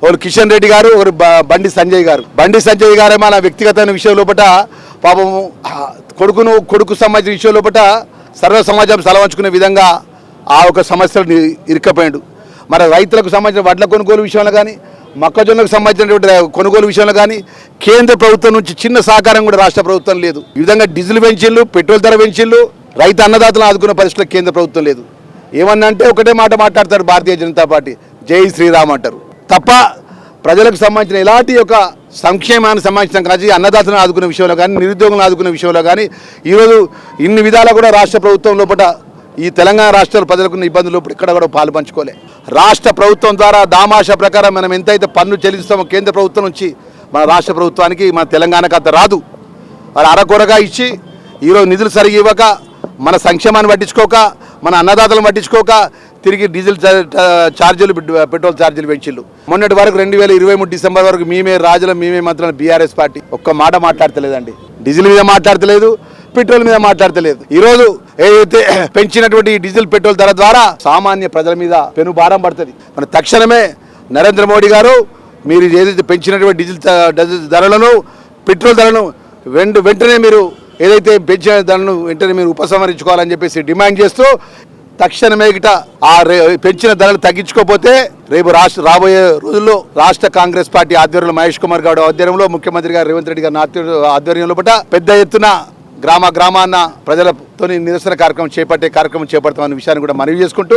ఒకరు కిషన్ రెడ్డి గారు, ఒకరు బండి సంజయ్ గారు. బండి సంజయ్ గారే మన వ్యక్తిగతమైన విషయం లోపల పాపం కొడుకు సంబంధించిన విషయం లోపల సర్వ సమాజం సలవంచుకునే విధంగా ఆ ఒక సమస్యలు ఇరుక్కపోయాడు. మరి రైతులకు సంబంధించిన వడ్ల కొనుగోలు విషయంలో కానీ, మొక్కజొన్నకు సంబంధించినటువంటి కొనుగోలు విషయంలో కానీ కేంద్ర ప్రభుత్వం నుంచి చిన్న సహకారం కూడా రాష్ట్ర ప్రభుత్వం లేదు. ఈ విధంగా డీజిల్ పెంచిళ్ళు, పెట్రోల్ ధర పెంచిళ్ళు, రైతు అన్నదాతలను ఆదుకునే పరిస్థితుల్లో కేంద్ర ప్రభుత్వం లేదు. ఏమన్నా అంటే ఒకటే మాట మాట్లాడతారు భారతీయ జనతా పార్టీ, జై శ్రీరామ్ అంటారు తప్ప ప్రజలకు సంబంధించిన ఎలాంటి యొక్క సంక్షేమానికి సంబంధించిన కానీ, అన్నదాతలను ఆదుకునే విషయంలో కానీ, నిరుద్యోగులను ఆదుకునే విషయంలో కానీ ఈరోజు ఇన్ని విధాలా కూడా రాష్ట్ర ప్రభుత్వం లోపల ఈ తెలంగాణ రాష్ట్రాల ప్రజలకు ఇబ్బందులు ఇక్కడ కూడా పాలు పంచుకోలే. రాష్ట్ర ప్రభుత్వం ద్వారా దామాషా ప్రకారం మనం ఎంతైతే పన్ను చెల్లిస్తామో కేంద్ర ప్రభుత్వం నుంచి మన రాష్ట్ర ప్రభుత్వానికి, మన తెలంగాణకు అంత రాదు. మరి అరకొరగా ఇచ్చి ఈరోజు నిధులు సరిగి ఇవ్వక, మన సంక్షేమాన్ని పట్టించుకోక, మన అన్నదాతలను పట్టించుకోక తిరిగి డీజిల్ ఛార్జీలు, పెట్రోల్ ఛార్జీలు పెంచిళ్ళు. మొన్నటి వరకు 2023 డిసెంబర్ వరకు మేమే రాజులం, మేమే మంత్రులం బీఆర్ఎస్ పార్టీ ఒక్క మాట మాట్లాడతలేదండి. డీజిల్ మీద మాట్లాడతలేదు, పెట్రోల్ మీద మాట్లాడతలేదు. ఈరోజు ఏదైతే పెంచినటువంటి డీజిల్ పెట్రోల్ ధర ద్వారా సామాన్య ప్రజల మీద పెను భారం పడుతుంది. మన తక్షణమే నరేంద్ర మోడీ గారు మీరు ఏదైతే పెంచినటువంటి డీజిల్ ధరలను, పెట్రోల్ ధరలను వెంటనే మీరు ఏదైతే పెంచిన ధరలను వెంటనే మీరు ఉపసంహరించుకోవాలని చెప్పేసి డిమాండ్ చేస్తూ తక్షణమే గిట ఆ పెంచిన ధరలు తగ్గించుకోకపోతే రేపు రాబోయే రోజుల్లో రాష్ట్ర కాంగ్రెస్ పార్టీ ఆధ్వర్యంలో మహేష్ కుమార్ గౌడ్ ఆధ్వర్యంలో, ముఖ్యమంత్రి గారు రేవంత్ రెడ్డి గారి ఆధ్వర్యంలో పెద్ద ఎత్తున గ్రామాన్న ప్రజలతో నిరసన కార్యక్రమం చేపడతామనే విషయాన్ని కూడా మనవి చేసుకుంటూ